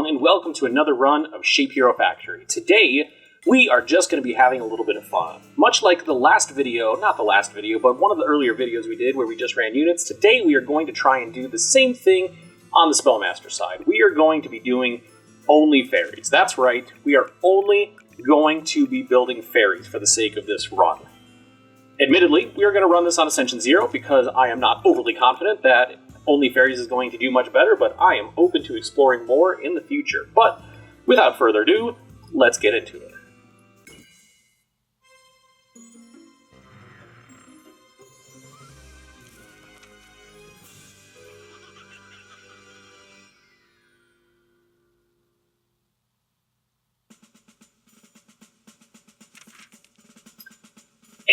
everyone, and welcome to another run of ShapeHero Factory. Today, we are just going to be having a little bit of fun. Much like the last video, not the last video, but one of the earlier videos we did where we just ran units, today we are going to try and do the same thing on the Spellmaster side. We are going to be doing only fairies. That's right, we are only going to be building fairies for the sake of this run. Admittedly, we are going to run this on Ascension 0 because I am not overly confident that only fairies is going to do much better, but I am open to exploring more in the future. But without further ado, let's get into it.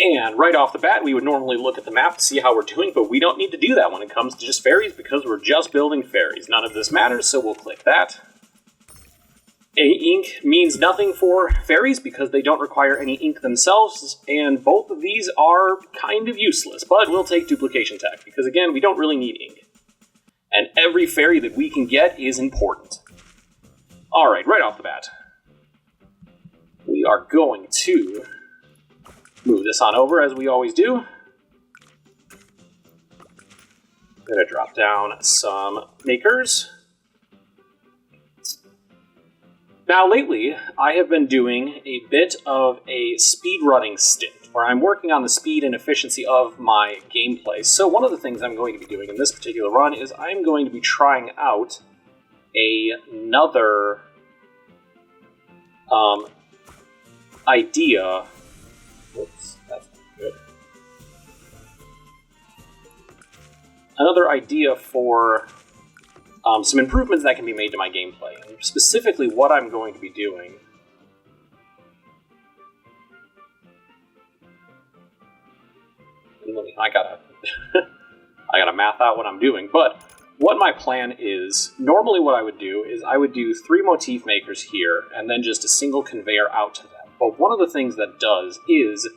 And right off the bat, we would normally look at the map to see how we're doing, but we don't need to do that when it comes to just fairies because we're just building fairies. None of this matters, so we'll click that. Ink means nothing for fairies because they don't require any ink themselves, and both of these are kind of useless, but we'll take duplication tech because, again, we don't really need ink. And every fairy that we can get is important. Alright, right off the bat, we are going to move this on over, as we always do. I'm going to drop down some makers. Now, lately, I have been doing a bit of a speedrunning stint, where I'm working on the speed and efficiency of my gameplay. So one of the things I'm going to be doing in this particular run is I'm going to be trying out another idea. Whoops, that's not good. Another idea for some improvements that can be made to my gameplay. And specifically what I'm going to be doing I gotta math out what I'm doing, but what my plan is, normally what I would do is I would do 3 motif makers here, and then just a single conveyor out to them. But one of the things that does is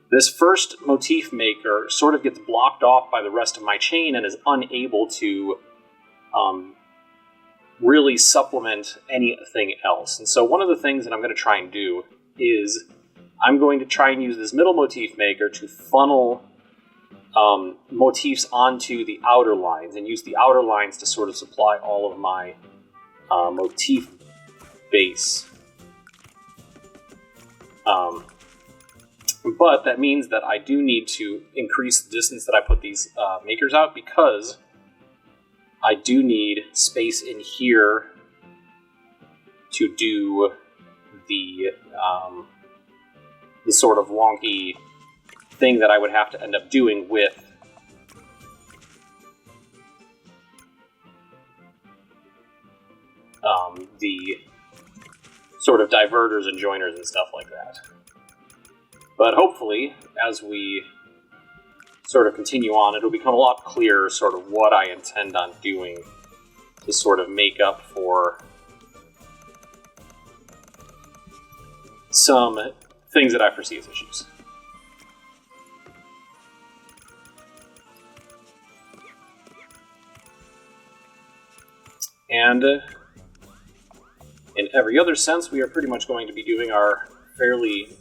this first motif maker sort of gets blocked off by the rest of my chain and is unable to really supplement anything else. And so one of the things that I'm going to try and do is I'm going to try and use this middle motif maker to funnel motifs onto the outer lines and use the outer lines to sort of supply all of my motif base. But that means that I do need to increase the distance that I put these makers out because I do need space in here to do the sort of wonky thing that I would have to end up doing with the sort of diverters and joiners and stuff like that. But hopefully, as we sort of continue on, it'll become a lot clearer sort of what I intend on doing to sort of make up for some things that I foresee as issues. And in every other sense, we are pretty much going to be doing our fairly...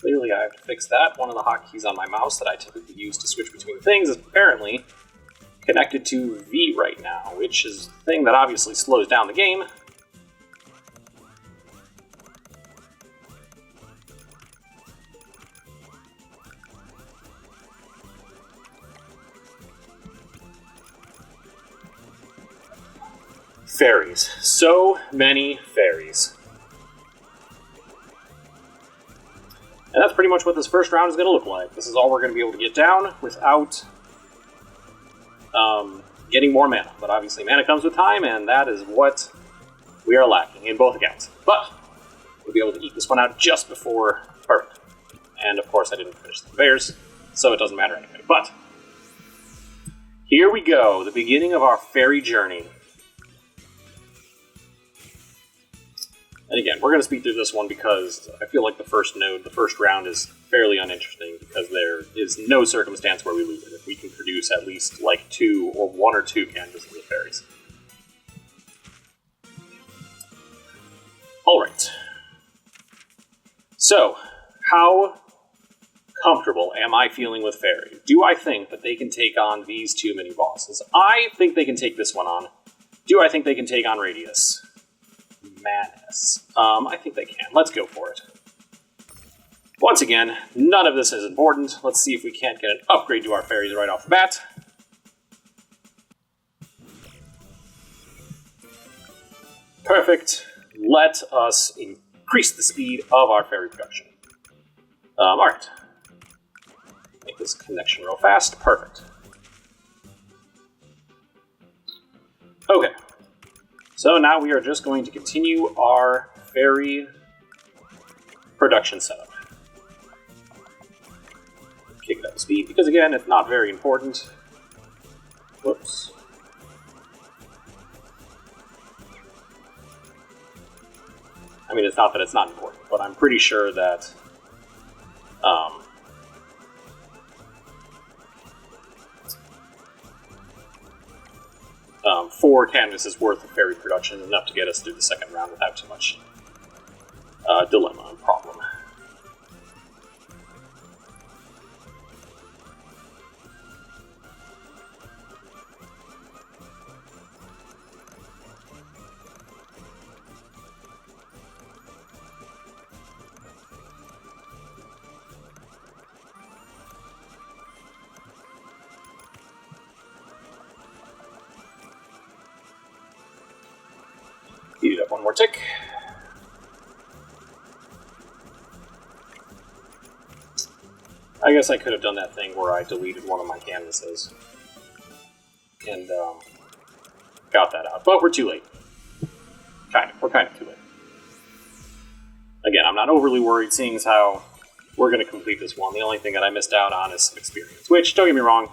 Clearly, I have to fix that. One of the hotkeys on my mouse that I typically use to switch between things is apparently connected to V right now, which is the thing that obviously slows down the game. Fairies. So many fairies. And that's pretty much what this first round is going to look like. This is all we're going to be able to get down without getting more mana. But obviously mana comes with time, and that is what we are lacking in both accounts. But we'll be able to eke this one out just before perfect. And of course I didn't finish the conveyors, so it doesn't matter anyway. But here we go, the beginning of our fairy journey. And again, we're going to speed through this one because I feel like the first round is fairly uninteresting because there is no circumstance where we lose it if we can produce at least like 1 or 2 canvases of fairies. Alright. So, how comfortable am I feeling with Fairy? Do I think that they can take on these two mini-bosses? I think they can take this one on. Do I think they can take on Radius? Madness. I think they can. Let's go for it. Once again, none of this is important. Let's see if we can't get an upgrade to our fairies right off the bat. Perfect. Let us increase the speed of our fairy production. Alright. Make this connection real fast. Perfect. Okay. So now we are just going to continue our fairy production setup. Kick it up to speed, because again, it's not very important. Whoops. I mean, it's not that it's not important, but I'm pretty sure that 4 canvases worth of fairy production is enough to get us through the second round without too much dilemma and problem. Heat it up one more tick. I guess I could have done that thing where I deleted one of my canvases and got that out, but we're too late. We're kind of too late. Again, I'm not overly worried, seeing as how we're going to complete this one. The only thing that I missed out on is some experience, which, don't get me wrong,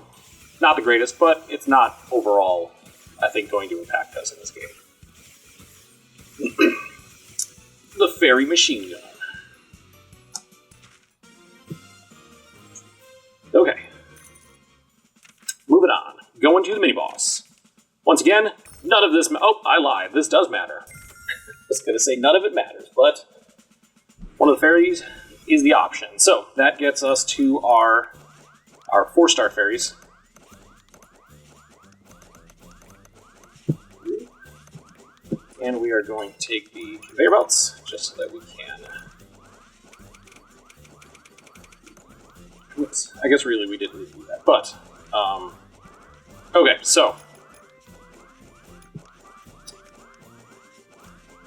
not the greatest, but it's not overall, I think, going to impact us in this game. The fairy machine gun. Okay. Moving on. Going to the mini-boss. Once again, none of this... Oh, I lied. This does matter. I was going to say none of it matters, but one of the fairies is the option. So, that gets us to our 4-star fairies. And we are going to take the conveyor belts, just so that we can... Oops, I guess really we didn't need to do that, but... okay, so...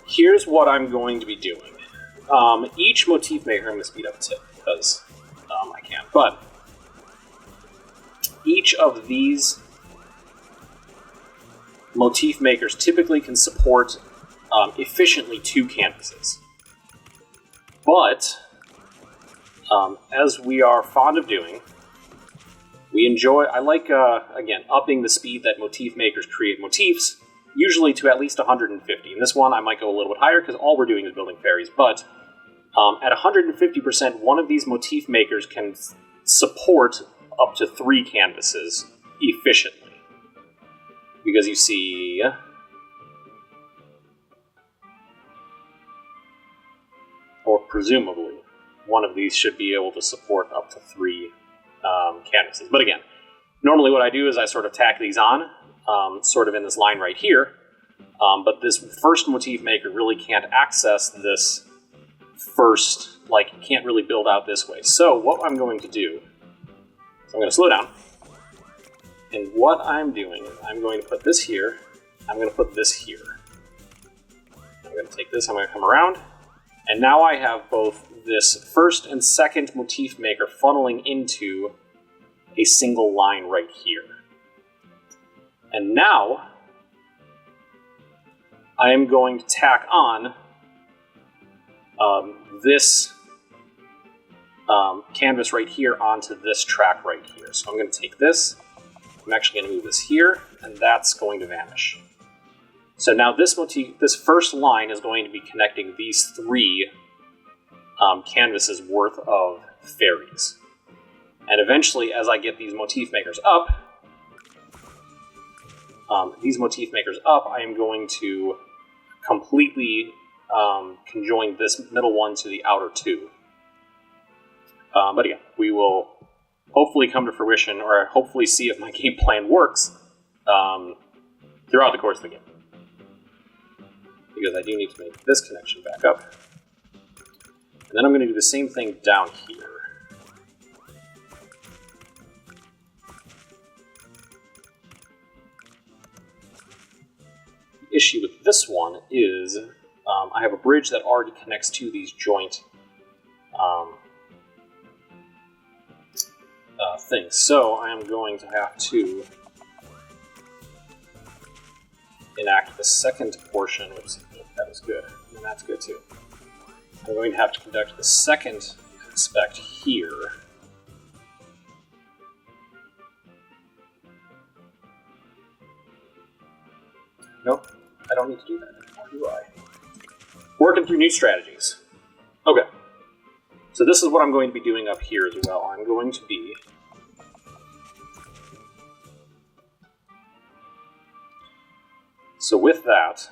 Here's what I'm going to be doing. Each motif maker, I'm going to speed up a tip, because I can, but... Each of these motif makers typically can support efficiently 2 canvases. But, as we are fond of doing, we enjoy, I like, again, upping the speed that motif makers create motifs, usually to at least 150. In this one, I might go a little bit higher, because all we're doing is building fairies, but at 150%, one of these motif makers can support up to 3 canvases efficiently. Because you see... Or presumably, one of these should be able to support up to 3 canvases. But again, normally what I do is I sort of tack these on, sort of in this line right here. But this first motif maker really can't access this first, like, can't really build out this way. So what I'm going to do is I'm going to slow down. And what I'm doing is I'm going to put this here, I'm going to put this here. I'm going to take this, I'm going to come around, and now I have both this first and second motif maker funneling into a single line right here. And now, I am going to tack on this canvas right here onto this track right here. So I'm going to take this, I'm actually going to move this here, and that's going to vanish. So now this motif, this first line is going to be connecting these 3 canvases worth of fairies. And eventually, as I get these motif makers up, I am going to completely can join this middle one to the outer two. But again, we will hopefully come to fruition, or hopefully see if my game plan works throughout the course of the game. Because I do need to make this connection back up. And then I'm going to do the same thing down here. The issue with this one is I have a bridge that already connects to these joint things. So I am going to have to enact the second portion. Oops, that was good. And that's good too. I'm going to have to conduct the second aspect here. Nope, I don't need to do that anymore, do I? Working through new strategies. Okay. So this is what I'm going to be doing up here as well. I'm going to be so with that,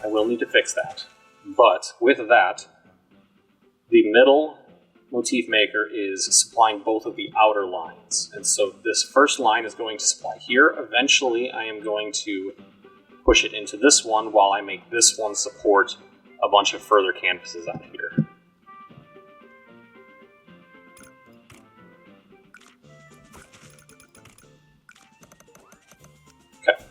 I will need to fix that. But with that, the middle motif maker is supplying both of the outer lines. And so this first line is going to supply here. Eventually, I am going to push it into this one while I make this one support a bunch of further canvases out here. Okay.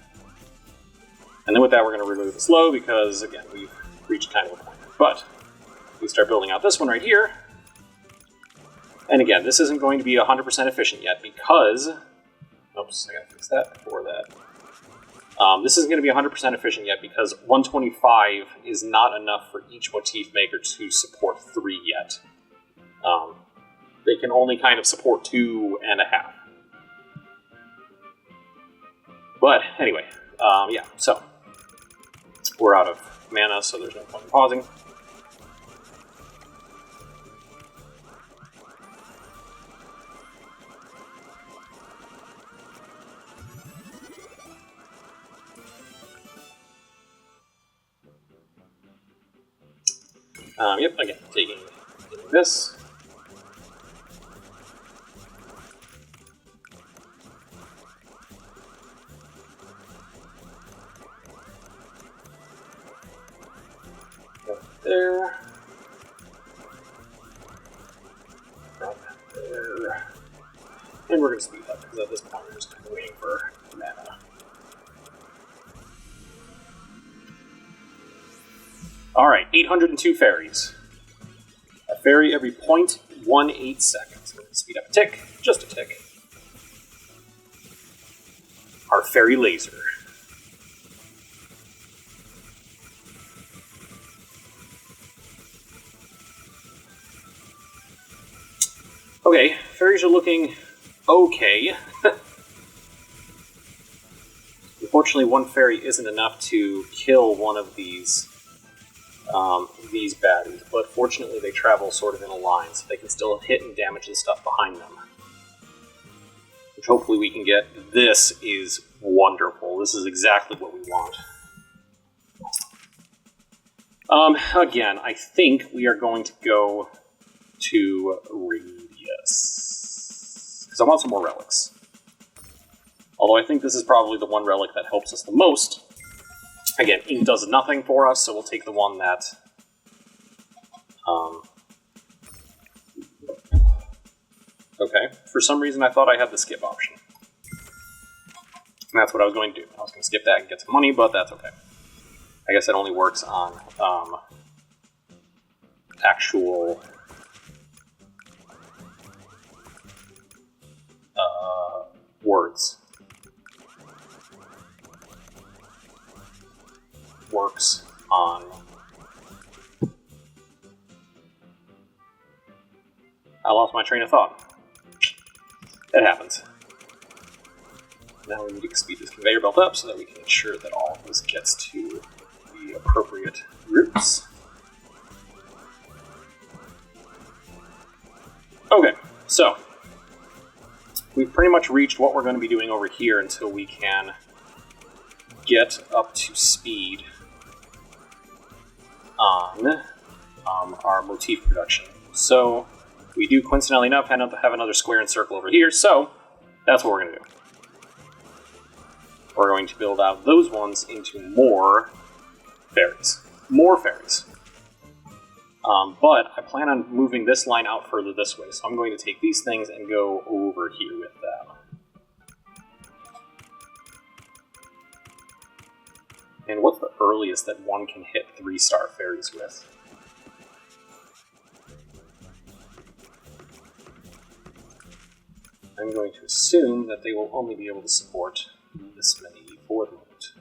And then with that, we're going to remove the slow because, again, we've reached kind of a point. But we start building out this one right here. And again, this isn't going to be 100% efficient yet because... Oops, I gotta fix that before that. This isn't going to be 100% efficient yet because 125 is not enough for each motif maker to support 3 yet. They can only kind of support 2.5. But anyway, yeah, so we're out of mana, so there's no point in pausing. Yep, again, taking this. Go there. There. And we're going to speed up, because at this point we're just kind of waiting for mana. Alright, 802 fairies. A fairy every 0.18 seconds. We're going to speed up a tick, just a tick. Our fairy laser. Okay, fairies are looking okay. Unfortunately, one fairy isn't enough to kill one of these baddies, but fortunately they travel sort of in a line, so they can still hit and damage the stuff behind them. Which hopefully we can get. This is wonderful. This is exactly what we want. Again, I think we are going to go to Radius. Because I want some more relics. Although I think this is probably the one relic that helps us the most. Again, ink does nothing for us, so we'll take the one that... Okay, for some reason I thought I had the skip option. And that's what I was going to do. I was going to skip that and get some money, but that's okay. I guess it only works on actual... words. Works on... I lost my train of thought. It happens. Now we need to speed this conveyor belt up so that we can ensure that all of this gets to the appropriate routes. Okay, so we've pretty much reached what we're going to be doing over here until we can get up to speed on our motif production. So we do, coincidentally enough, have another square and circle over here, so that's what we're going to do. We're going to build out those ones into more fairies. More fairies. But I plan on moving this line out further this way, so I'm going to take these things and go over here with them. And what's the earliest that one can hit 3-star fairies with? I'm going to assume that they will only be able to support this many for the moment.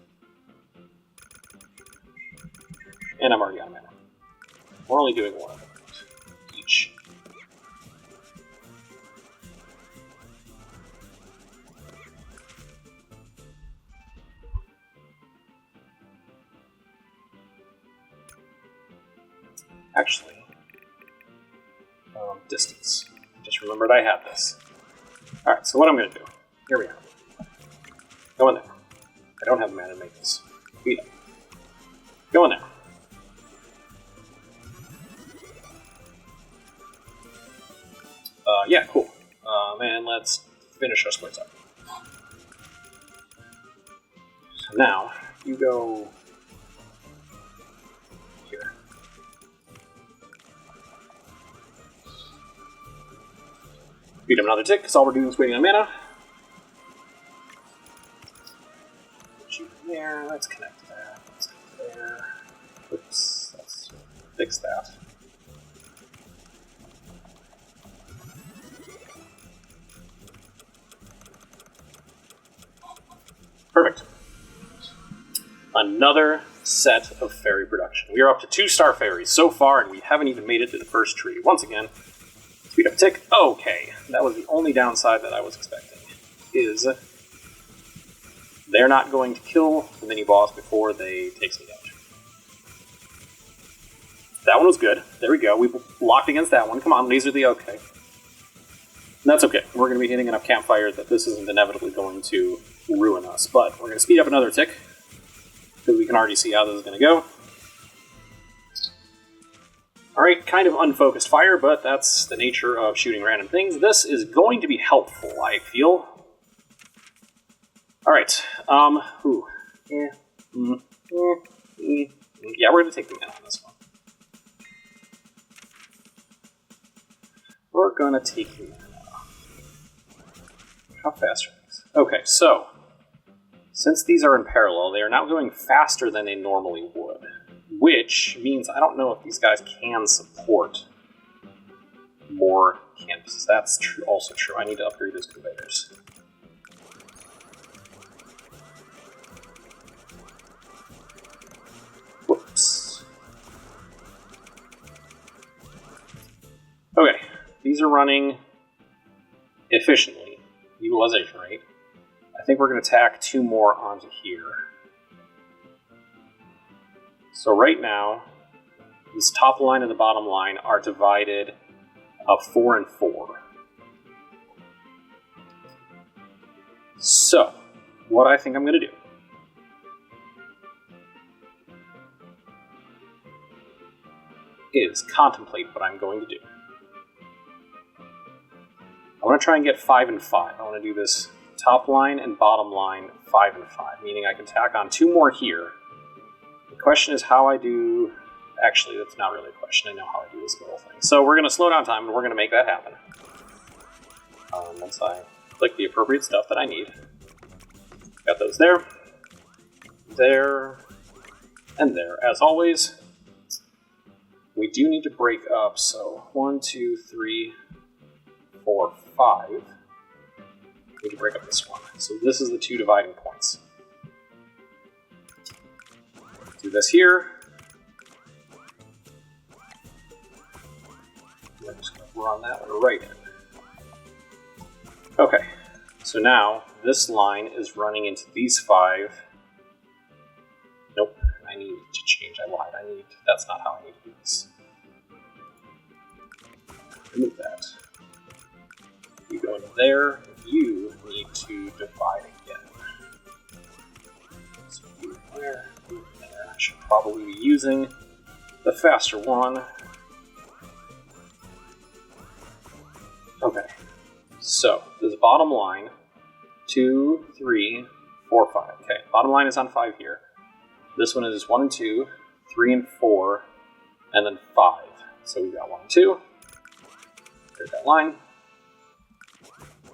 And I'm already on mana. We're only doing one each. Actually, distance. Just remembered I had this. Alright, so what I'm going to do, here we are. Go in there. I don't have the mana to make this. Beat it. Go in there. Yeah, cool. And let's finish our splits up. So now, you go here. Beat him another tick, because all we're doing is waiting on mana. Shoot there, let's connect that. Let's go there. Oops, let's fix that. Perfect. Another set of fairy production. We are up to 2-star fairies so far, and we haven't even made it to the first tree. Once again, speed up a tick. Okay, that was the only downside that I was expecting, is they're not going to kill the mini-boss before they take some damage. That one was good. There we go. We locked against that one. Come on, these are the okay. And that's okay. We're going to be hitting enough campfire that this isn't inevitably going to ruin us. But we're going to speed up another tick, because we can already see how this is going to go. Alright, kind of unfocused fire, but that's the nature of shooting random things. This is going to be helpful, I feel. Alright, yeah, we're going to take the mana on this one. We're going to take the mana. How fast are these? Okay, so, since these are in parallel, they are now going faster than they normally would. Which means I don't know if these guys can support more canvases. That's also true. I need to upgrade those conveyors. Whoops. Okay, these are running efficiently. Utilization rate. I think we're going to tack 2 more onto here. So right now, this top line and the bottom line are divided 4 and 4. So, what I think I'm going to do is contemplate what I'm going to do. I want to try and get 5 and 5. I want to do this top line and bottom line 5 and 5, meaning I can tack on 2 more here. The question is how I do... Actually, that's not really a question. I know how I do this little thing. So we're going to slow down time, and we're going to make that happen. Once I click the appropriate stuff that I need. Got those there, there, and there. As always, we do need to break up. So 1, 2, 3, 4, 5. We need to break up this one. So this is the 2 dividing points. Do this here. We're just going to run that one right in. Okay, so now this line is running into these 5. Nope, I need to change. I lied. That's not how I need to do this. Remove that. You go into there. You need to divide again. So I should probably be using the faster one. Okay, so this is bottom line, 2, 3, 4, 5. Okay, bottom line is on 5 here. This one is 1 and 2, 3 and 4, and then 5. So we've got 1 and 2. There's that line.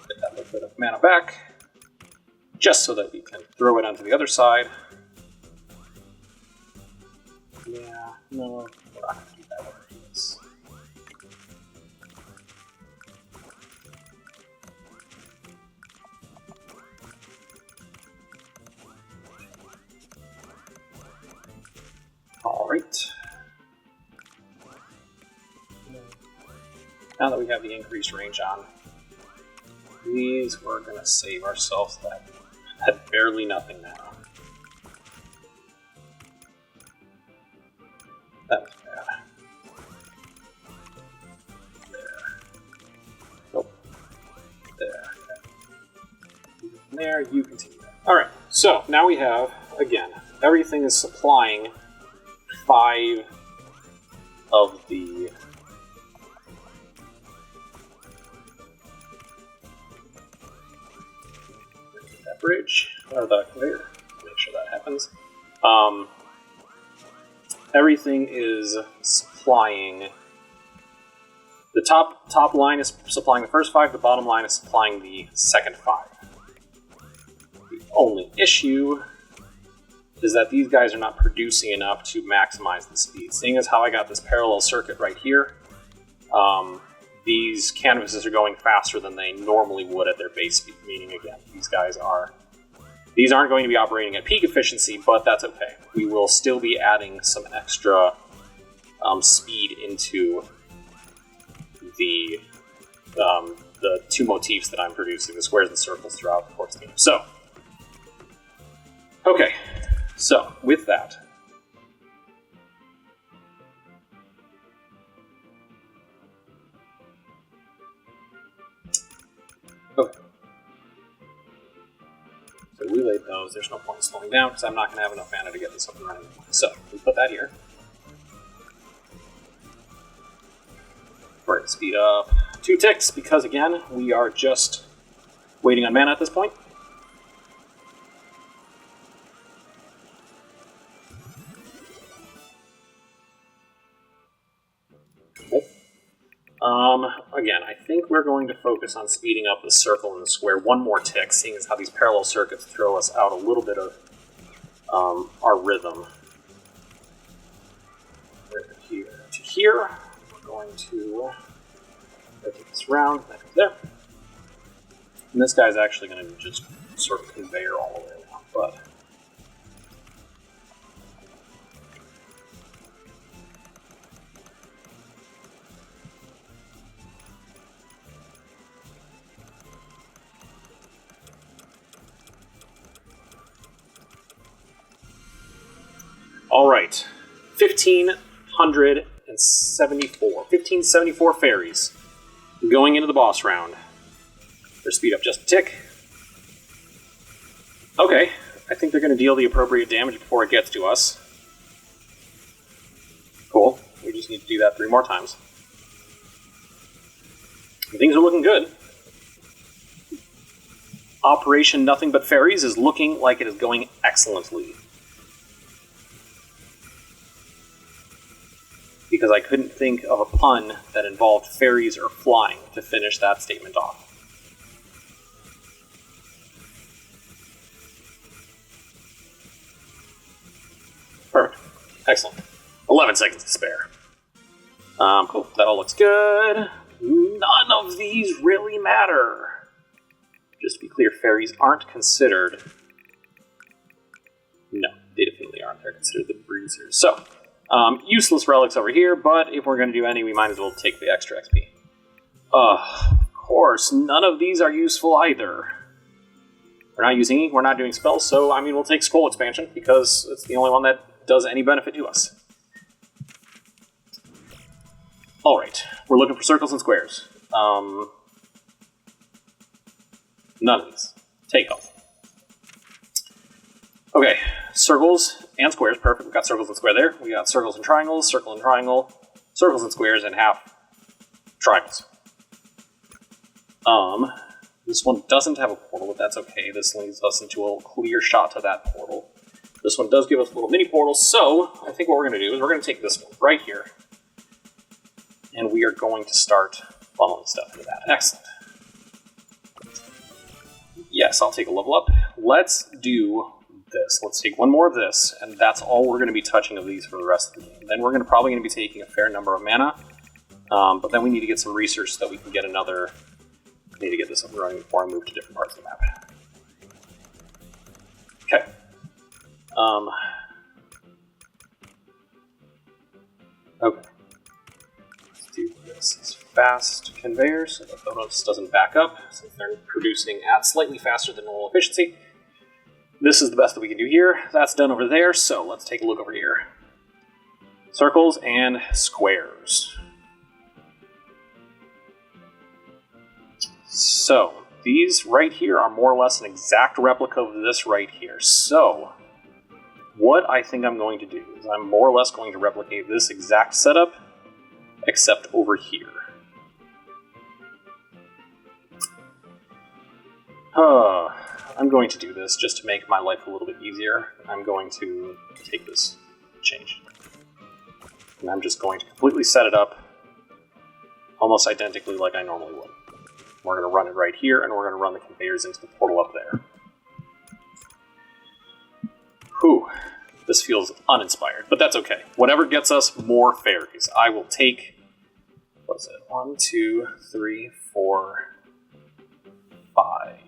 Get that little bit of mana back, just so that we can throw it onto the other side. Yeah, no, we're not going to do that over this. Alright. Now that we have the increased range on these, we're going to save ourselves that barely nothing now. That was bad. There. Nope. There. Okay. There, you continue that. Alright, so now we have, again, everything is supplying 5 of the that bridge, or the conveyor. Make sure that happens. Everything is supplying. The top line is supplying the first 5. The bottom line is supplying the second 5. The only issue is that these guys are not producing enough to maximize the speed. Seeing as how I got this parallel circuit right here, these canvases are going faster than they normally would at their base speed, meaning, again, these aren't going to be operating at peak efficiency, but that's okay. We will still be adding some extra speed into the 2 motifs that I'm producing, the squares and circles, throughout the course of the game. So, okay. So, with that, okay. So we laid those. There's no point in slowing down because I'm not going to have enough mana to get this up and running. So we put that here. We're going to speed up 2 ticks because, again, we are just waiting on mana at this point. Again, I think we're going to focus on speeding up the circle and the square 1 more tick, seeing as how these parallel circuits throw us out a little bit of our rhythm. Right here to here. We're going to rotate this around, that goes there. And this guy's actually going to just sort of conveyor all the way around, but all right, 1574 fairies going into the boss round. Their speed up just a tick. Okay, I think they're going to deal the appropriate damage before it gets to us. Cool, we just need to do that 3 more times. And things are looking good. Operation Nothing But Fairies is looking like it is going excellently. Because I couldn't think of a pun that involved fairies or flying to finish that statement off. Perfect. Excellent. 11 seconds to spare. Cool. That all looks good. None of these really matter. Just to be clear, fairies aren't considered... No, they definitely aren't. They're considered the bruisers. So, useless relics over here, but if we're going to do any, we might as well take the extra XP. Of course, none of these are useful either. We're not using any, we're not doing spells, so, I mean, we'll take Scroll Expansion, because it's the only one that does any benefit to us. Alright, we're looking for circles and squares. None of these. Take them. Okay, circles and squares. Perfect. We've got circles and square there. We got circles and triangles, circle and triangle, circles and squares, and half triangles. This one doesn't have a portal, but that's okay. This leads us into a clear shot to that portal. This one does give us little mini portals, so I think what we're going to do is we're going to take this one right here, and we are going to start funneling stuff into that. Excellent. Yes, I'll take a level up. Let's do this. Let's take one more of this, and that's all we're going to be touching of these for the rest of the game. Then we're probably going to be taking a fair number of mana, but then we need to get some research so that we can get another... I need to get this up and running before I move to different parts of the map. Okay. Okay. Let's do this as fast conveyor so that this doesn't back up, since they're producing at slightly faster than normal efficiency. This is the best that we can do here. That's done over there, so let's take a look over here. Circles and squares. So, these right here are more or less an exact replica of this right here. So, what I think I'm going to do is I'm more or less going to replicate this exact setup, except over here. I'm going to do this just to make my life a little bit easier. I'm going to take this change. And I'm just going to completely set it up almost identically like I normally would. We're going to run it right here, and we're going to run the conveyors into the portal up there. Whew. This feels uninspired, but that's okay. Whatever gets us more fairies, I will take... What's it? 1, 2, 3, 4, 5.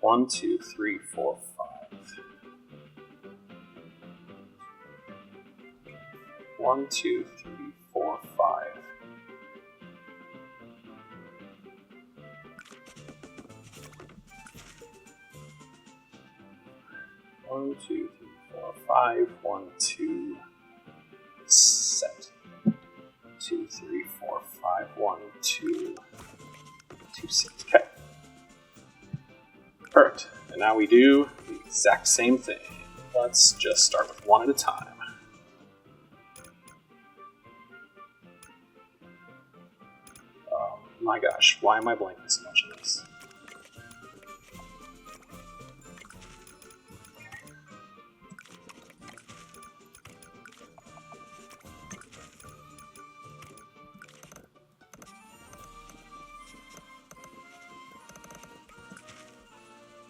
1, 2, 3, 4, 5. 1, 2, 3, 4, 5. 1, 2, 3, 4, 5. 1, 2, set. 2, 3, 4, 5. 1, 2, 2, 6. Okay. Perfect. And now we do the exact same thing. Let's just start with one at a time. Oh my gosh, why am I blanking so much on this?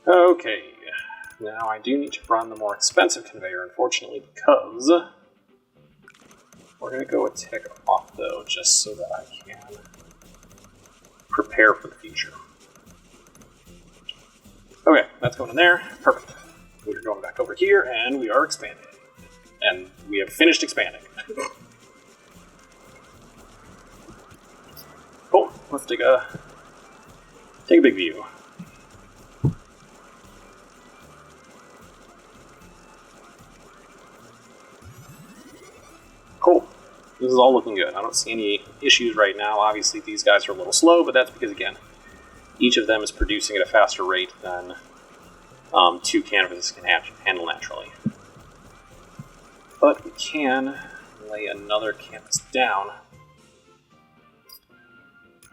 Okay, now I do need to run the more expensive conveyor, unfortunately, because we're going to go a tick off, though, just so that I can prepare for the future. Okay, that's going in there. Perfect. We're going back over here, and we are expanding. And we have finished expanding. Cool. Let's take a big view. Cool. This is all looking good. I don't see any issues right now. Obviously, these guys are a little slow, but that's because, again, each of them is producing at a faster rate than 2 canvases can handle naturally. But we can lay another canvas down.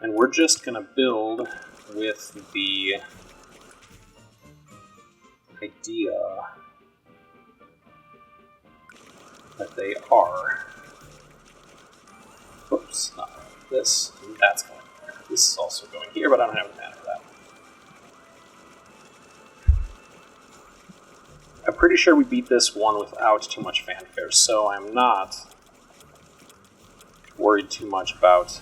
And we're just going to build with the idea that they are... Oops, not this. That's going there. This is also going here, but I don't have the mana for that. I'm pretty sure we beat this one without too much fanfare, so I'm not worried too much about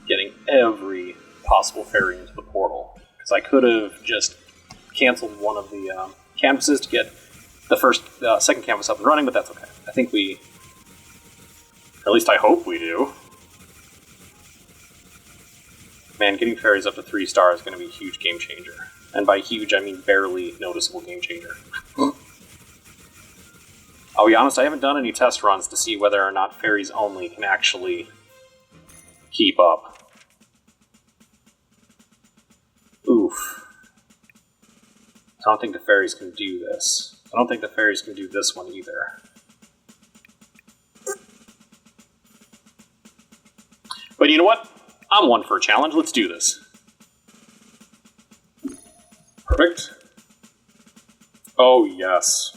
getting every possible fairy into the portal. Because I could have just canceled one of the canvases to get the second canvas up and running, but that's okay. I think we... At least I hope we do. Man, getting fairies up to 3 stars is going to be a huge game changer. And by huge, I mean barely noticeable game changer. I'll be honest, I haven't done any test runs to see whether or not fairies only can actually keep up. Oof. I don't think the fairies can do this. I don't think the fairies can do this one either. But you know what? I'm one for a challenge. Let's do this. Perfect. Oh, yes.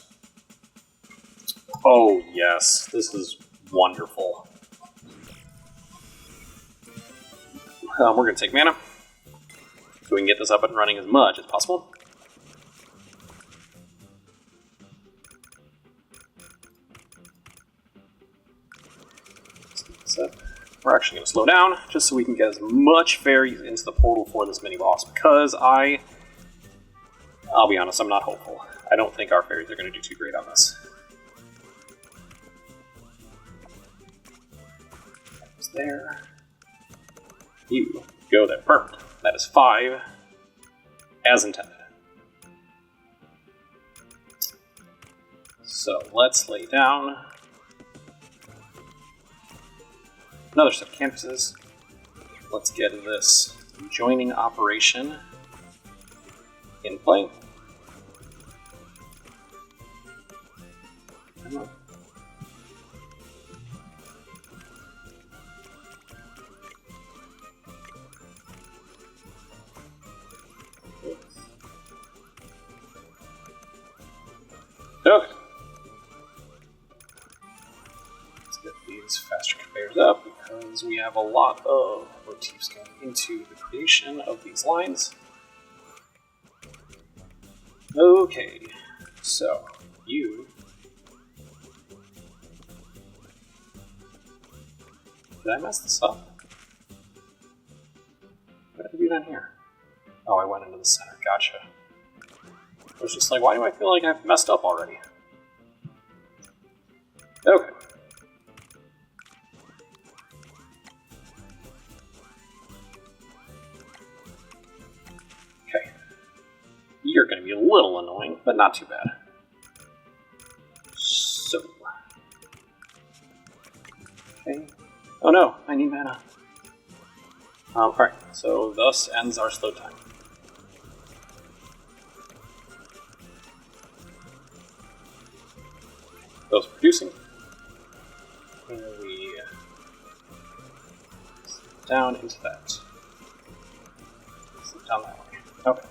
Oh, yes. This is wonderful. We're going to take mana, so we can get this up and running as much as possible. So we're actually going to slow down, just so we can get as much fairies into the portal for this mini-boss, because I'll be honest, I'm not hopeful. I don't think our fairies are going to do too great on this. That was there. You go there. Perfect. That is 5, as intended. So let's lay down another set of canvases. Let's get this joining operation in play. Okay. Let's get these faster conveyors up because we have a lot of motifs going into the creation of these lines. Okay, so you. Did I mess this up? What did I do down here? Oh, I went into the center. Gotcha. I was just like, why do I feel like I've messed up already? Okay. Okay. You're going to be a little annoying, but not too bad. So. Okay. Oh no, I need mana. Alright, so thus ends our slow time. Those producing. And we slip down into that. Slip down that way. Okay.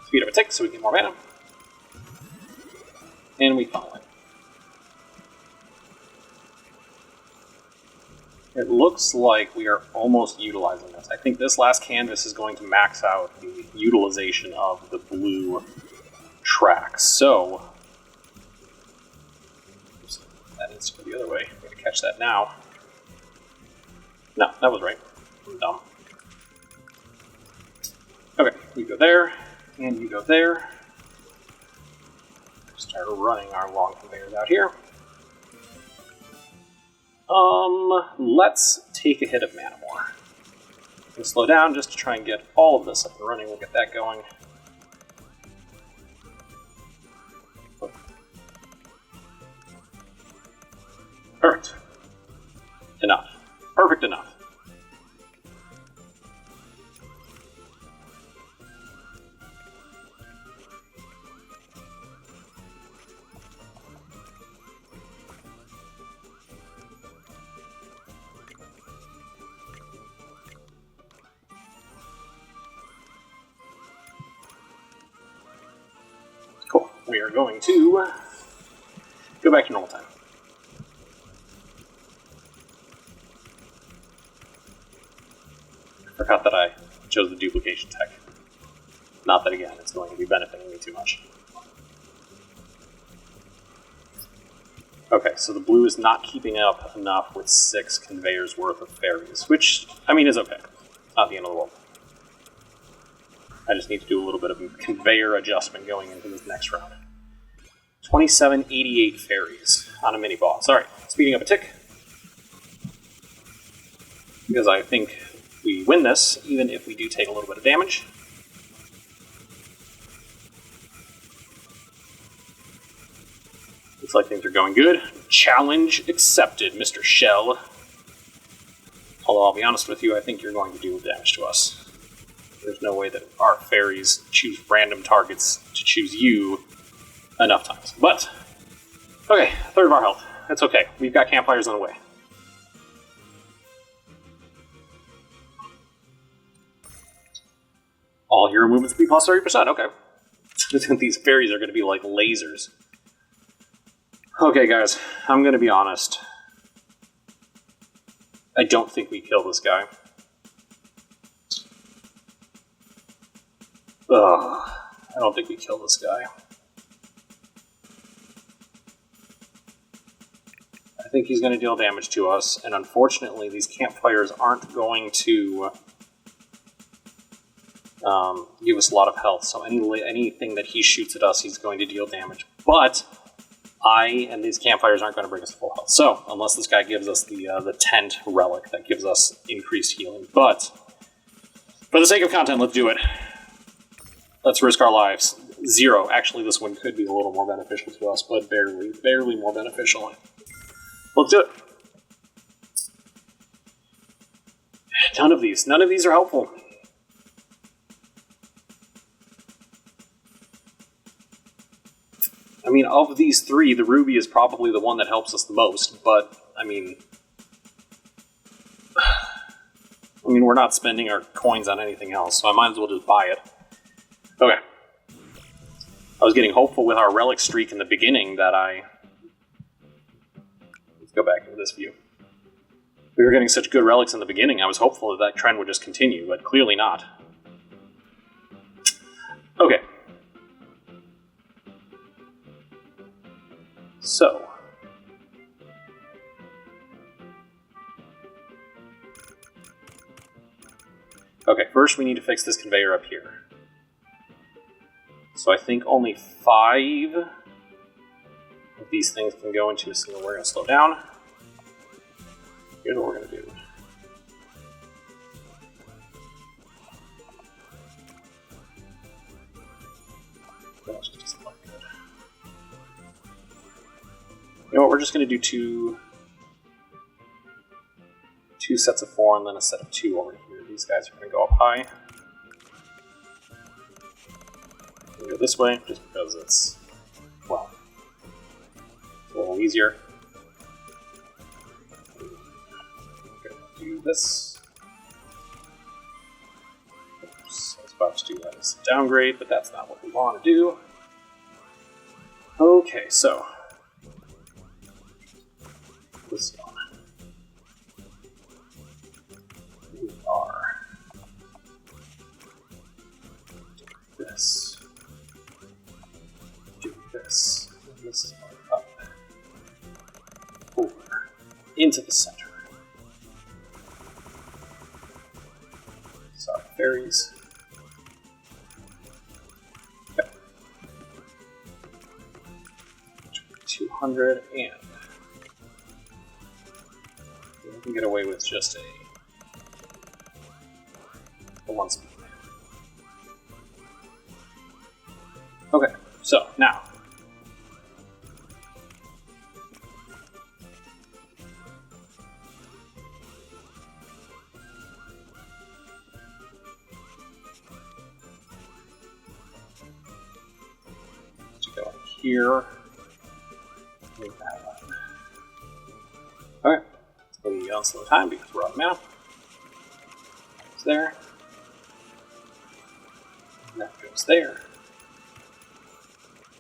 Speed up a tick so we get more mana. And we follow it. It looks like we are almost utilizing this. I think this last canvas is going to max out the utilization of the blue track. So, that needs to go the other way. I'm going to catch that now. No, that was right. I'm dumb. Okay, you go there, and you go there. Start running our long conveyors out here. Let's take a hit of mana more. We'll slow down just to try and get all of this up and running. We'll get that going. Perfect. Enough. Perfect enough. Cool. We are going to go back to normal time. Forgot that I chose the duplication tech. Not that, again, it's going to be benefiting me too much. Okay, so the blue is not keeping up enough with 6 conveyors worth of fairies, which, I mean, is okay. Not the end of the world. I just need to do a little bit of a conveyor adjustment going into this next round. 2788 fairies on a mini-boss. Alright, speeding up a tick. Because I think we win this, even if we do take a little bit of damage. Looks like things are going good. Challenge accepted, Mr. Shell. Although I'll be honest with you, I think you're going to do damage to us. There's no way that our fairies choose random targets to choose you enough times. But, okay, a third of our health. That's okay. We've got campfires on the way. All hero movements will be plus 30%. Okay. These fairies are going to be like lasers. Okay, guys, I'm going to be honest. I don't think we kill this guy. Ugh, I don't think we kill this guy. I think he's going to deal damage to us, and unfortunately these campfires aren't going to give us a lot of health, so anything that he shoots at us, he's going to deal damage. But and these campfires aren't going to bring us full health. So, unless this guy gives us the tent relic that gives us increased healing. But, for the sake of content, let's do it. Let's risk our lives. 0. Actually, this one could be a little more beneficial to us, but barely more beneficial. Let's do it. None of these are helpful. I mean, of these 3, the ruby is probably the one that helps us the most, but, I mean, we're not spending our coins on anything else, so I might as well just buy it. Okay. I was getting hopeful with our relic streak in the beginning that Let's go back into this view. We were getting such good relics in the beginning, I was hopeful that trend would just continue, but clearly not. Okay. So, okay, first we need to fix this conveyor up here. So I think only 5 of these things can go into a single. We're going to slow down. Here's what we're going to do. You know what, we're just going to do two sets of 4 and then a set of 2 over here. These guys are going to go up high. We'll go this way, just because it's, well, a little easier. We're going to do this. Oops, I was about to do that as a downgrade, but that's not what we want to do. Okay, so this one. We are doing this, and this is going up, over, into the center. Sorry, fairies. Okay. 200 and we can get away with just a 1 speed. Okay, so now let's go here. Make that one. Okay. Be on slow time because we're on the map. It's there. And that goes there.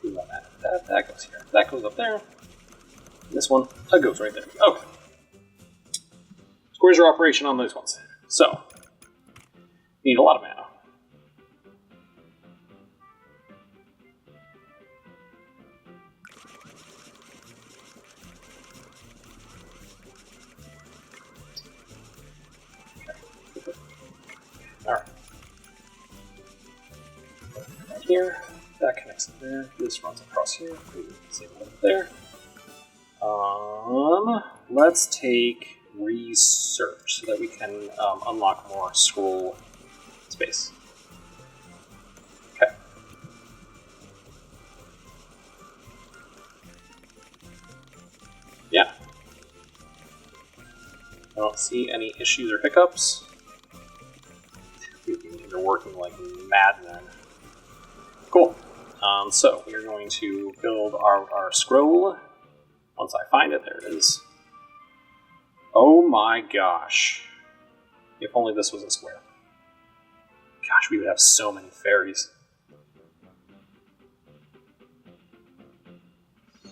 We want that. That goes here. That goes up there. And this one, that goes right there. Okay. Squares your operation on those ones. So, you need a lot of mana. Alright. Right here, that connects up there, this runs across here, save a little there. Let's take research so that we can unlock more scroll space. Okay. Yeah. I don't see any issues or hiccups. We can either working like madmen. Cool. So we are going to build our scroll. Once I find it, there it is. Oh my gosh. If only this was a square. Gosh, we would have so many fairies.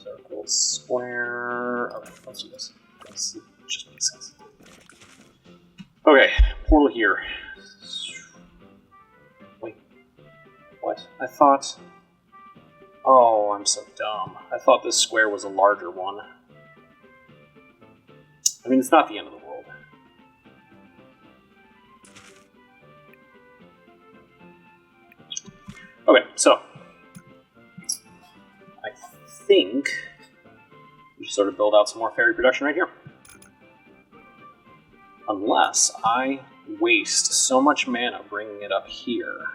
Circle, square. Okay, let's do this. This just makes sense. Okay, portal here. Wait. What? I thought... Oh, I'm so dumb. I thought this square was a larger one. I mean, it's not the end of the world. Okay, so I think we should sort of build out some more fairy production right here. Unless I waste so much mana bringing it up here,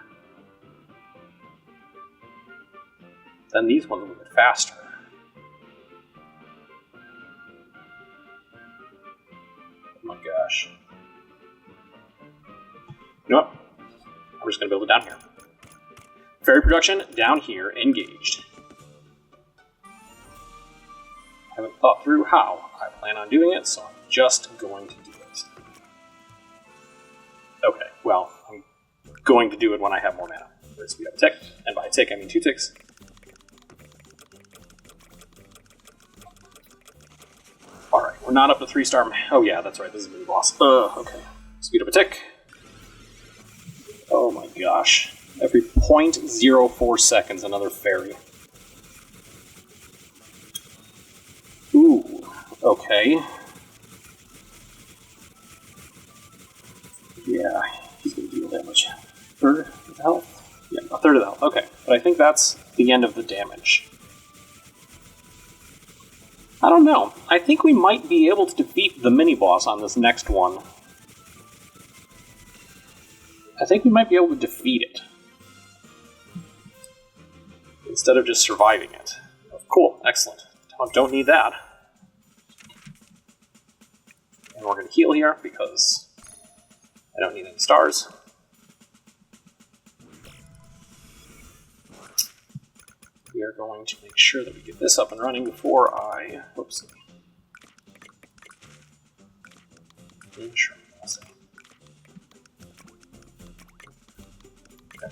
then these ones will get faster. Oh my gosh. You know what? I'm just going to build it down here. Fairy production down here, engaged. I haven't thought through how I plan on doing it, so I'm just going to do it. Okay, well, I'm going to do it when I have more mana. First we have a tick, and by a tick I mean 2 ticks. Alright, we're not up to 3-star. Oh yeah, that's right, this is a mini boss. Okay. Speed up a tick. Oh my gosh. Every 0.04 seconds, another fairy. Ooh, okay. Yeah, he's gonna deal damage. Third of the health? Yeah, a third of the health. Okay, but I think that's the end of the damage. I don't know. I think we might be able to defeat the mini-boss on this next one. I think we might be able to defeat it. Instead of just surviving it. Oh, cool, excellent. Don't need that. And we're going to heal here because I don't need any stars. We are going to make sure that we get this up and running before I... Whoops. Sure. Okay.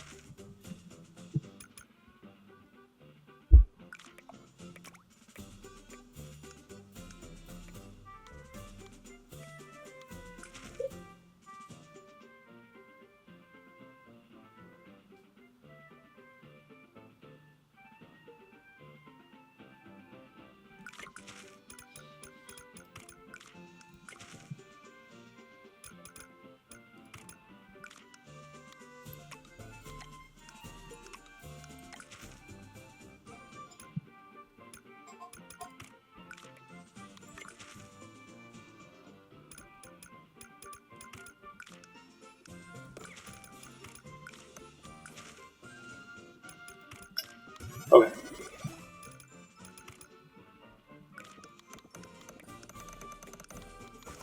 Okay.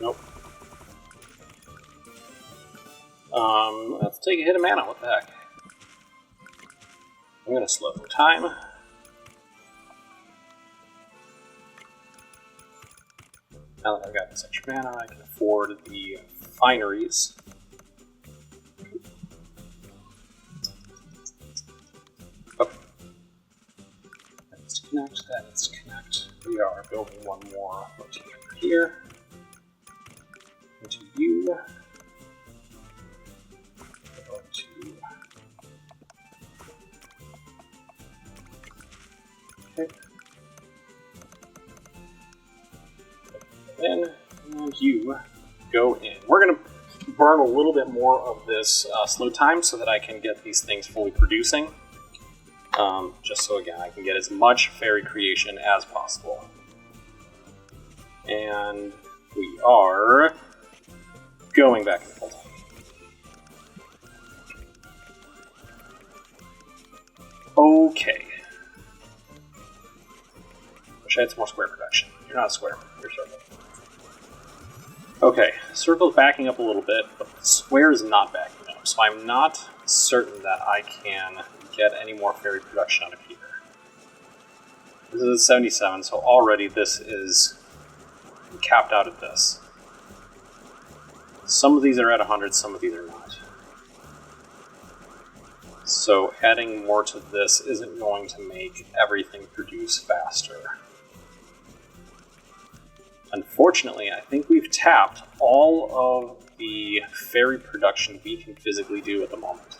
Nope. Let's take a hit of mana, what the heck. I'm gonna slow for time. Now that I've got this extra mana, I can afford the fineries. Okay. That needs to connect, that needs to connect. We are building one more motif here. Into you. Okay. And you go in. We're going to burn a little bit more of this slow time so that I can get these things fully producing. Just so, again, I can get as much fairy creation as possible. And we are going back in the full time. Okay. Wish I had some more square production. You're not a square, you're a circle. Okay, circle's backing up a little bit, but the square is not backing up, so I'm not certain that I can get any more fairy production out of here. This is 77, so already this is capped out at this. Some of these are at 100, some of these are not. So adding more to this isn't going to make everything produce faster. Unfortunately, I think we've tapped all of the fairy production we can physically do at the moment.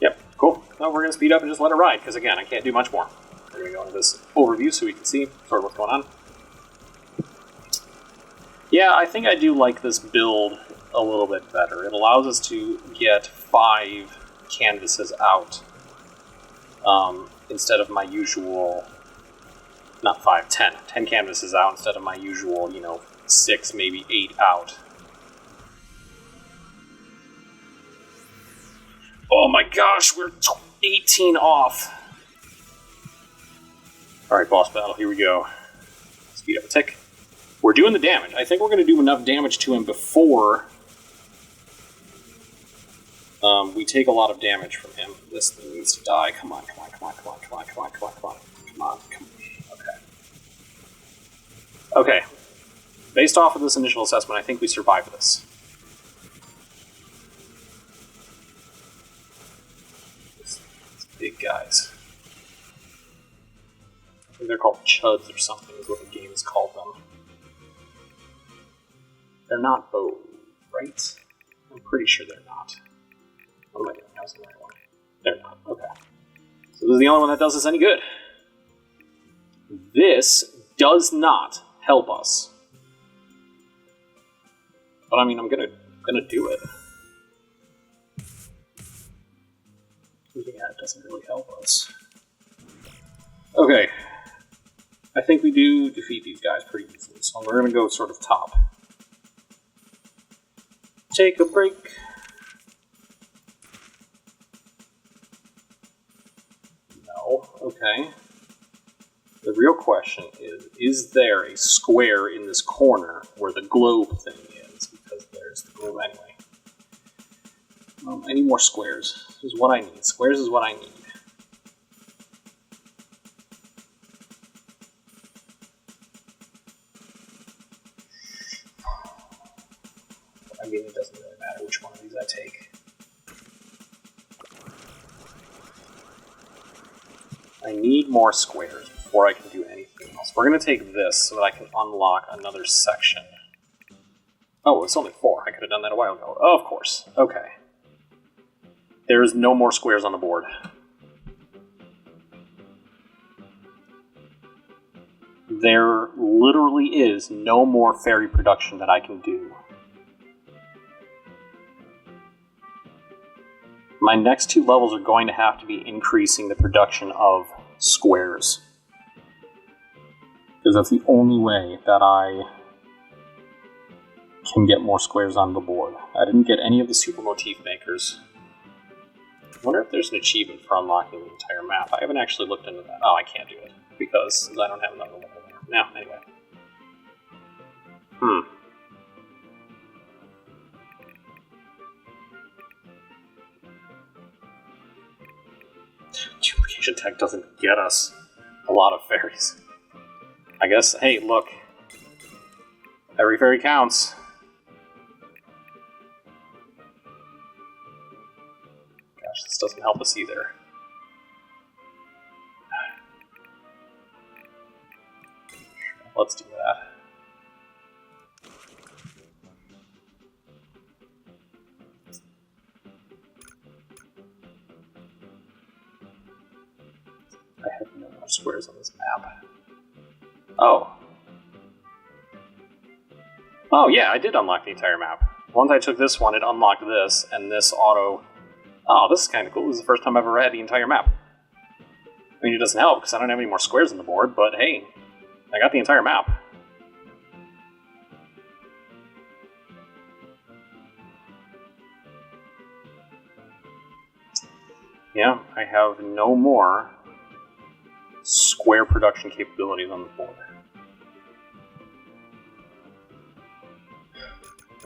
Yep, cool. Now we're going to speed up and just let it ride, because again, I can't do much more. We're going to go into this overview so we can see sort of what's going on. Yeah, I think I do like this build a little bit better. It allows us to get 5 canvases out instead of my usual, not 5, 10. 10 canvases out instead of my usual, 6, maybe 8 out. Oh my gosh, we're 18 off. Alright, boss battle, here we go. Speed up a tick. We're doing the damage. I think we're going to do enough damage to him before we take a lot of damage from him. This thing needs to die. Come on, come on, come on, come on, come on, come on, come on, come on, come on, come on. Okay. Okay. Based off of this initial assessment, I think we survived this. These big guys. I think they're called chuds or something is what the game has called them. They're not bow, right? I'm pretty sure they're not. What am I doing? How's the right one? They're not. Okay. So this is the only one that does us any good. This does not help us. But I mean, I'm gonna do it. Yeah, it doesn't really help us. Okay. I think we do defeat these guys pretty easily, so we're gonna go sort of top. Take a break. No. Okay. The real question is there a square in this corner where the globe thing is? Because there's the globe anyway. I need more squares. This is what I need. Squares is what I need. I mean, it doesn't really matter which one of these I take. I need more squares before I can do anything else. We're going to take this so that I can unlock another section. Oh, it's only 4. I could have done that a while ago. Oh, of course. Okay. There's no more squares on the board. There literally is no more fairy production that I can do. My next 2 levels are going to have to be increasing the production of squares. Because that's the only way that I can get more squares on the board. I didn't get any of the super motif makers. I wonder if there's an achievement for unlocking the entire map. I haven't actually looked into that. Oh, I can't do it. Because I don't have another level there. Now, anyway. Duplication tech doesn't get us a lot of fairies. I guess, hey, look. Every fairy counts. Gosh, this doesn't help us either. Let's do that. I have no more squares on this map. Oh. Oh yeah, I did unlock the entire map. Once I took this one, it unlocked this, and this auto... Oh, this is kind of cool. This is the first time I've ever had the entire map. I mean, it doesn't help, because I don't have any more squares on the board, but hey, I got the entire map. Yeah, I have no more square production capabilities on the board.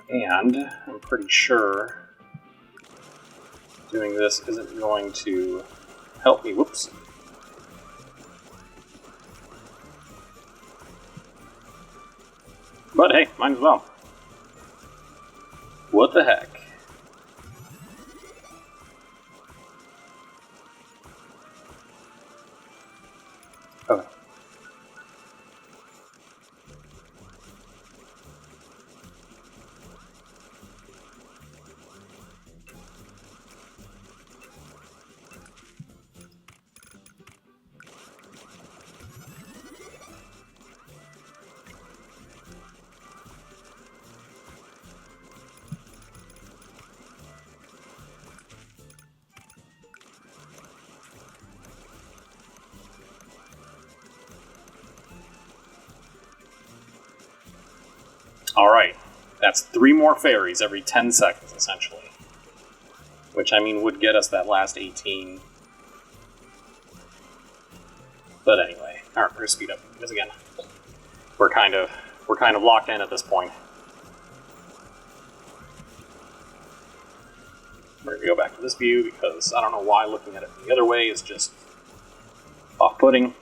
And I'm pretty sure doing this isn't going to help me. Whoops. But hey, might as well. What the heck? Okay. Alright, that's 3 more fairies every 10 seconds, essentially. Which, I mean, would get us that last 18. But anyway, alright, we're gonna speed up this again. We're kind of locked in at this point. We're gonna go back to this view because I don't know why looking at it the other way is just off-putting.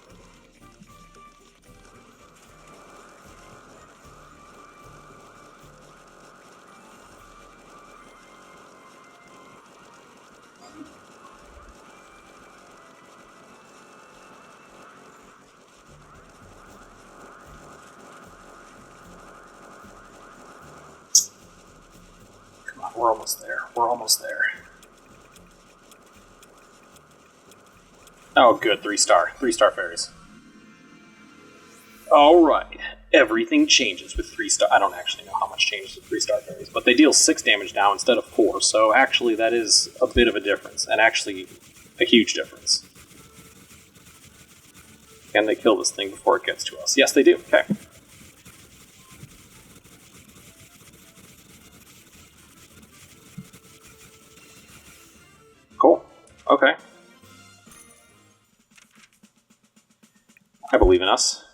We're almost there. We're almost there. Oh, good. 3-star. 3-star fairies. Alright. Everything changes with 3-star. I don't actually know how much changes with 3-star fairies, but they deal 6 damage now instead of 4, so actually that is a bit of a difference, and actually a huge difference. Can they kill this thing before it gets to us? Yes, they do. Okay. Cool. Okay. I believe in us.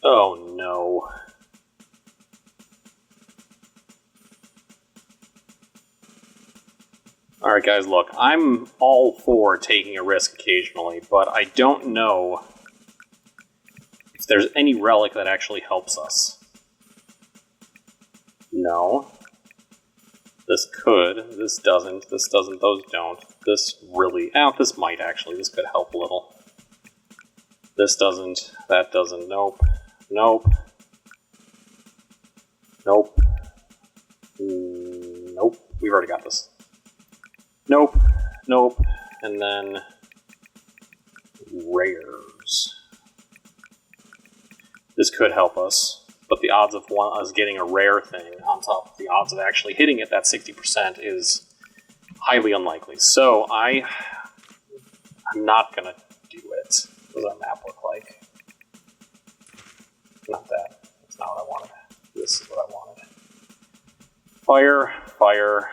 Oh no. Alright guys, look, I'm all for taking a risk occasionally, but I don't know if there's any relic that actually helps us. No. This could, this doesn't, those don't. This really, this might actually, this could help a little. This doesn't, that doesn't, nope, nope, nope, nope, we've already got this. Nope, nope, and then rares. This could help us, but the odds of us getting a rare thing on top of the odds of actually hitting it, that 60%, is highly unlikely. So I'm not gonna do it. What does our map look like? Not that. That's not what I wanted. This is what I wanted. Fire, fire.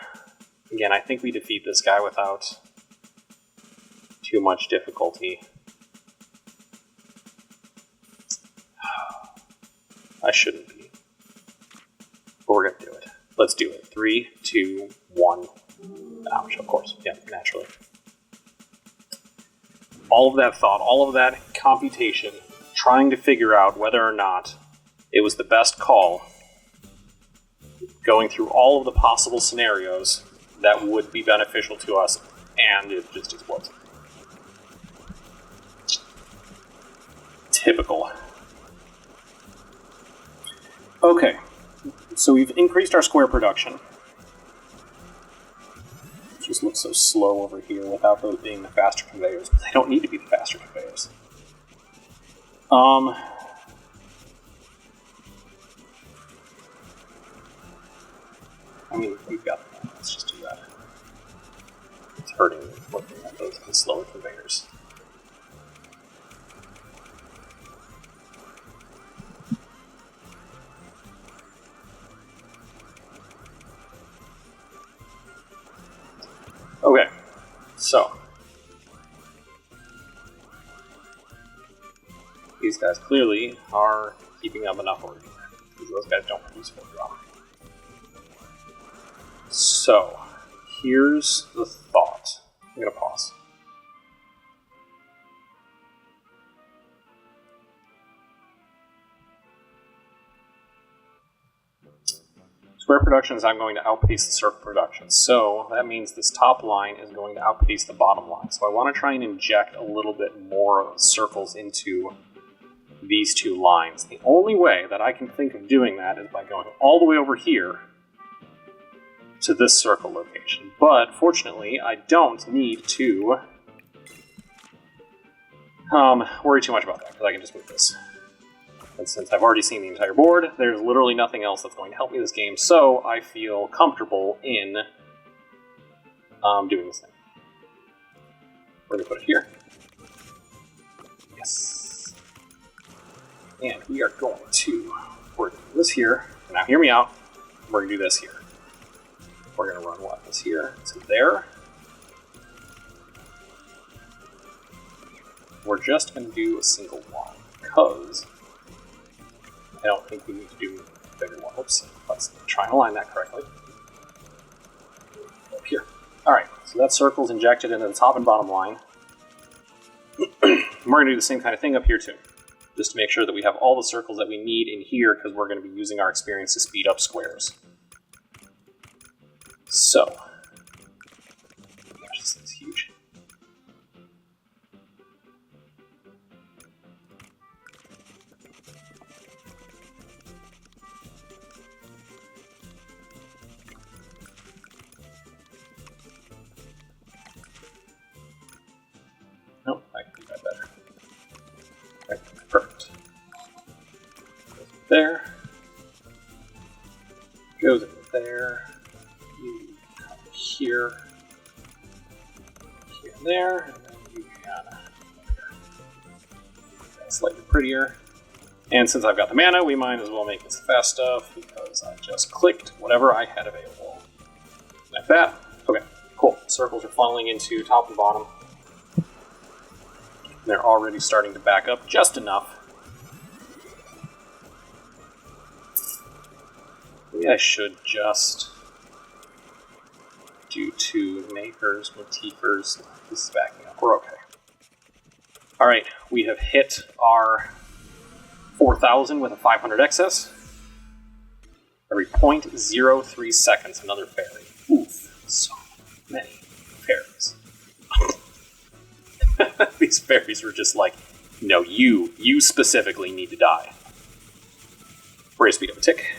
Again, I think we defeat this guy without too much difficulty. I shouldn't be. But we're gonna do it. Let's do it. 3, 2, 1. Ouch, of course. Yeah, naturally. All of that thought, all of that computation, trying to figure out whether or not it was the best call, going through all of the possible scenarios that would be beneficial to us, and it just explodes. Typical. Okay, so we've increased our square production. It just looks so slow over here without those being the faster conveyors. They don't need to be the faster conveyors. I mean, we've got that. Let's just do that. It's hurting looking at those slower conveyors. Okay, so these guys clearly are keeping up enough order. those guys don't produce full draw. So, here's the thought. I'm going to pause. Square productions, I'm going to outpace the circle productions. So that means this top line is going to outpace the bottom line. So I want to try and inject a little bit more circles into these two lines. The only way that I can think of doing that is by going all the way over here to this circle location. But fortunately, I don't need to worry too much about that, because I can just move this. And since I've already seen the entire board, there's literally nothing else that's going to help me this game, so I feel comfortable in doing this thing. We're going to put it here. Yes. And we are going to do this here. Now hear me out. We're going to do this here. We're going to run what? This here to there. We're just going to do a single one, because I don't think we need to do a bigger one. Oops, let's try and align that correctly. Up here. Alright, so that circle's injected into the top and bottom line. We're going to do the same kind of thing up here too, just to make sure that we have all the circles that we need in here, because we're going to be using our experience to speed up squares. So, gosh, this thing's huge. Nope, I can do that better. Right, perfect. Goes there. Goes in there. You come here. Here and there. And then you can make that slightly prettier. And since I've got the mana, we might as well make this fast stuff, because I just clicked whatever I had available. Like that. Okay, cool. Circles are funneling into top and bottom. They're already starting to back up just enough. Maybe I should just do two makers, motifers. This is backing up. We're okay. Alright, we have hit our 4,000 with a 500 excess. Every 0.03 seconds, another fairy. Oof, so many fairies. These fairies were just like, no, you specifically need to die. We're going to speed up a tick.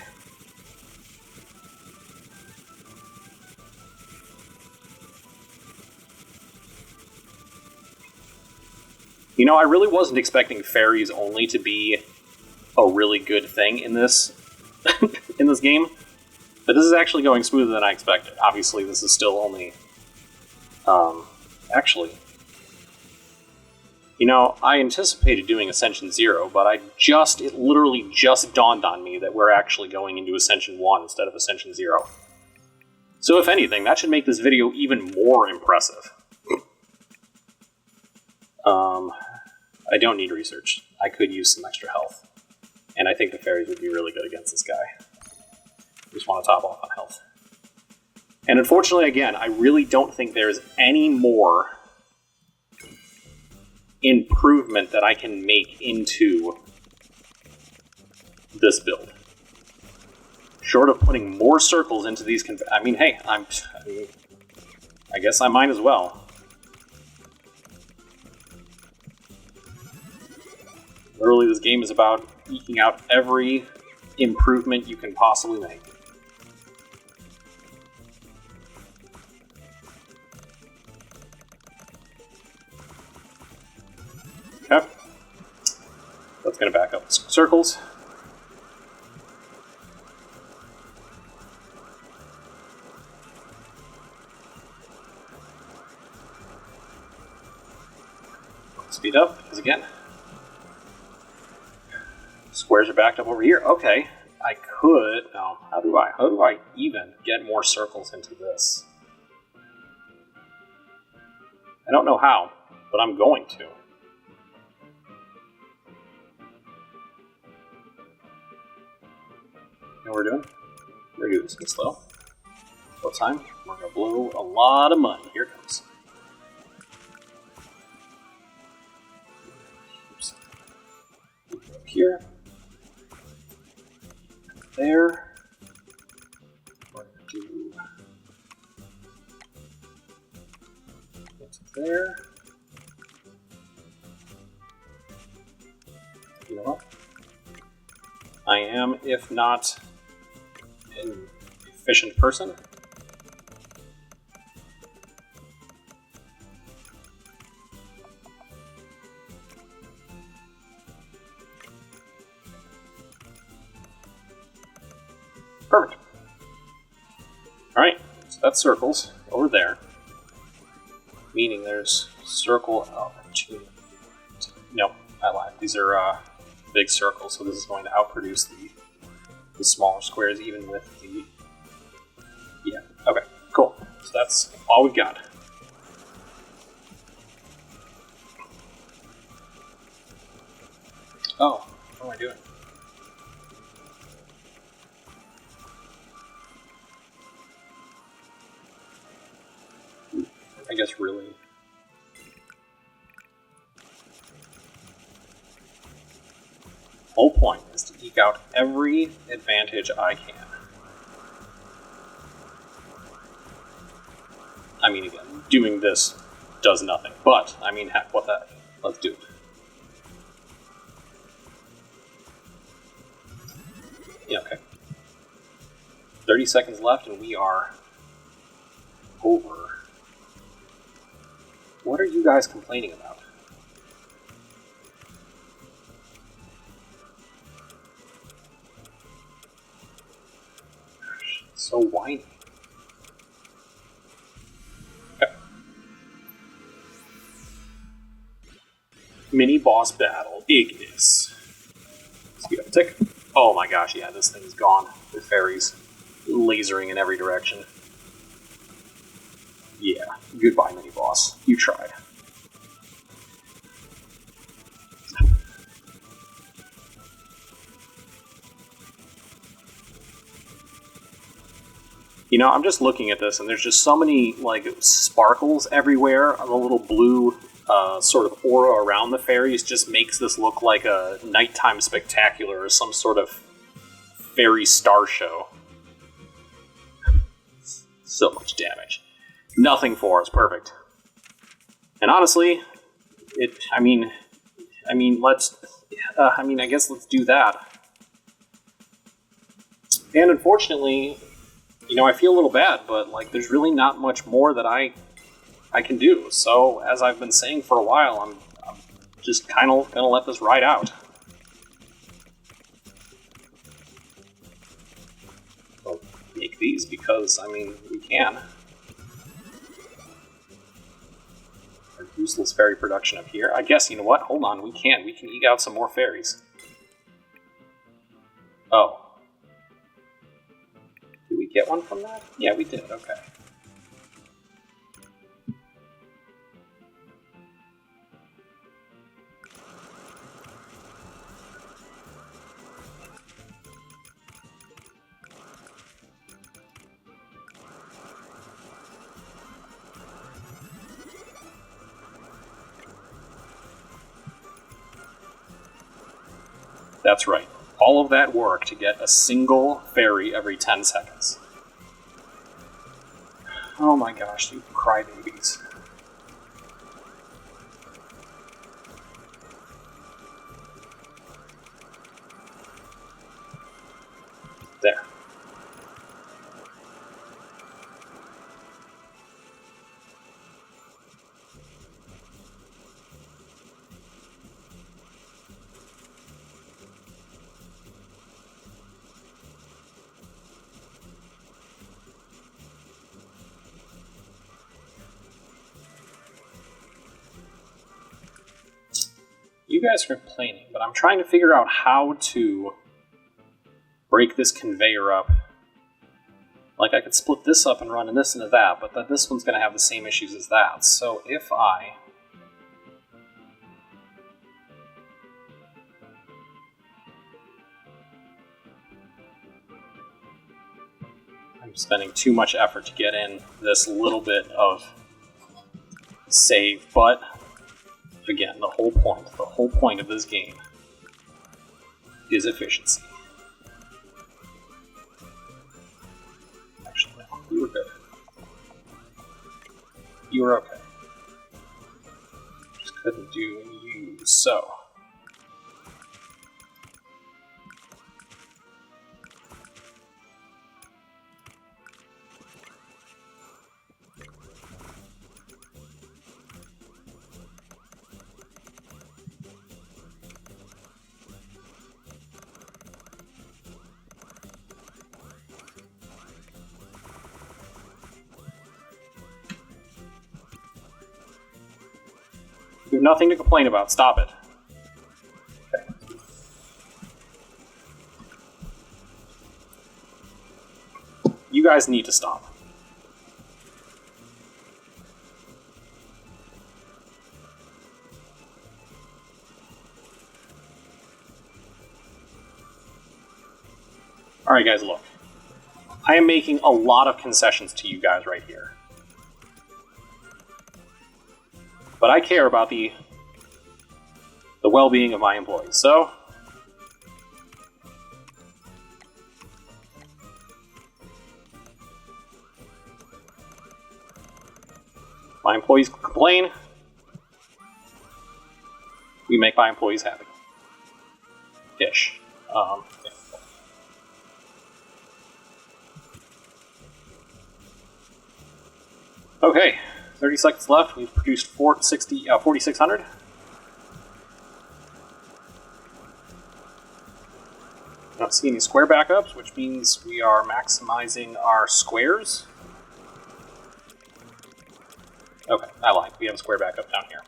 You know, I really wasn't expecting fairies only to be a really good thing in this in this game, but this is actually going smoother than I expected. Obviously, this is still only actually. You know, I anticipated doing Ascension 0, but it literally just dawned on me that we're actually going into Ascension 1 instead of Ascension 0. So if anything, that should make this video even more impressive. I don't need research. I could use some extra health. And I think the fairies would be really good against this guy. Just want to top off on health. And unfortunately, again, I really don't think there's any more improvement that I can make into this build. Short of putting more circles into these I mean, hey, I guess I might as well. Literally, this game is about eking out every improvement you can possibly make. Okay. That's going to back up some circles. Speed up, because again, squares are backed up over here. Okay, I could. No, how do I even get more circles into this? I don't know how, but I'm going to. know what we're doing? We're doing this slow. Slow time. We're gonna blow a lot of money. Here it comes. Oops. Up here. There. We're gonna do what's there. You know what? I am, if not an efficient person. Perfect. Alright, so that's circles over there. Meaning there's circle opportunity. No, I lied. These are big circles, so this is going to outproduce the smaller squares even with the... Yeah, okay, cool. So that's all we've got. Oh, what am I doing? I guess really... whole point is to eke out every advantage I can. I mean, again, doing this does nothing, but, I mean, heck, what the heck? Let's do it. Yeah, okay. 30 seconds left and we are over. What are you guys complaining about? So whiny. Okay. Mini boss battle, Ignis. Speed up a tick. Oh my gosh, yeah, this thing's gone. The fairies lasering in every direction. Yeah, goodbye, mini boss. You tried. You know, I'm just looking at this, and there's just so many, like, sparkles everywhere. The little blue sort of aura around the fairies just makes this look like a nighttime spectacular or some sort of fairy star show. So much damage. Nothing for us. Perfect. And honestly, I guess let's do that. And unfortunately... You know, I feel a little bad, but, like, there's really not much more that I can do. So, as I've been saying for a while, I'm just kind of gonna let this ride out. I'll make these because, I mean, we can. Our useless fairy production up here. I guess, you know what? Hold on, we can. We can eke out some more fairies. Oh. Did we get one from that? Yeah, we did. Okay. That's right. All of that work to get a single fairy every 10 seconds. Oh my gosh, you crybabies. There. You guys are complaining, but I'm trying to figure out how to break this conveyor up. Like, I could split this up and run this into that, but then this one's going to have the same issues as that. So if I... spending too much effort to get in this little bit of save, but again, the whole point of this game is efficiency. Actually, no, you were good. You were okay. Just couldn't do you, so. You have nothing to complain about. Stop it. Okay. You guys need to stop. Alright guys, look. I am making a lot of concessions to you guys right here. But I care about the well-being of my employees, so my employees complain, we make my employees happy. Ish. Yeah. Okay. 30 seconds left. We've produced 4,600. I don't see any square backups, which means we are maximizing our squares. Okay, I lied. We have a square backup down here.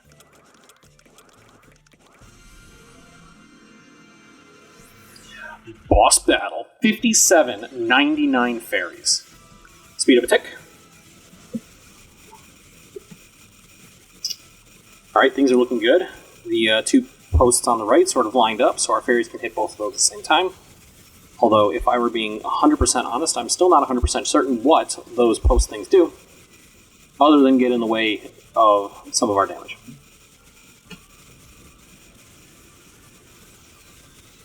Boss battle. 57.99 fairies. Speed of a tick. Alright, things are looking good. The two posts on the right sort of lined up, so our fairies can hit both of those at the same time. Although, if I were being 100% honest, I'm still not 100% certain what those post things do, other than get in the way of some of our damage.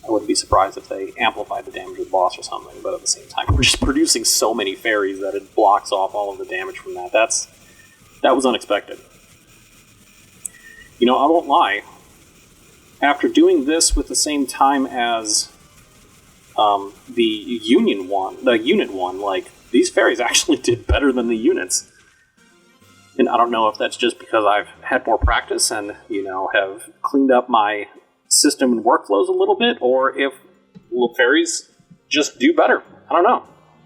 I wouldn't be surprised if they amplified the damage of the boss or something, but at the same time, we're just producing so many fairies that it blocks off all of the damage from that. That was unexpected. You know, I won't lie. After doing this with the same time as the unit one, like, these fairies actually did better than the units. And I don't know if that's just because I've had more practice and, you know, have cleaned up my system and workflows a little bit, or if little fairies just do better. I don't know.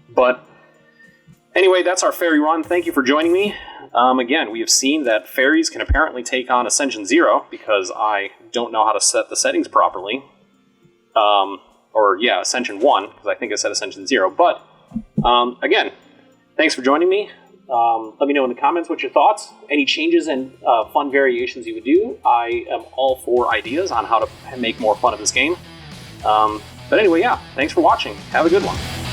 But anyway, that's our fairy run. Thank you for joining me. Again, we have seen that fairies can apparently take on Ascension 0 because I don't know how to set the settings properly. Ascension 1, because I think I said Ascension 0. But, again, thanks for joining me. Let me know in the comments what your thoughts, any changes and fun variations you would do. I am all for ideas on how to make more fun of this game. But anyway, yeah, thanks for watching. Have a good one.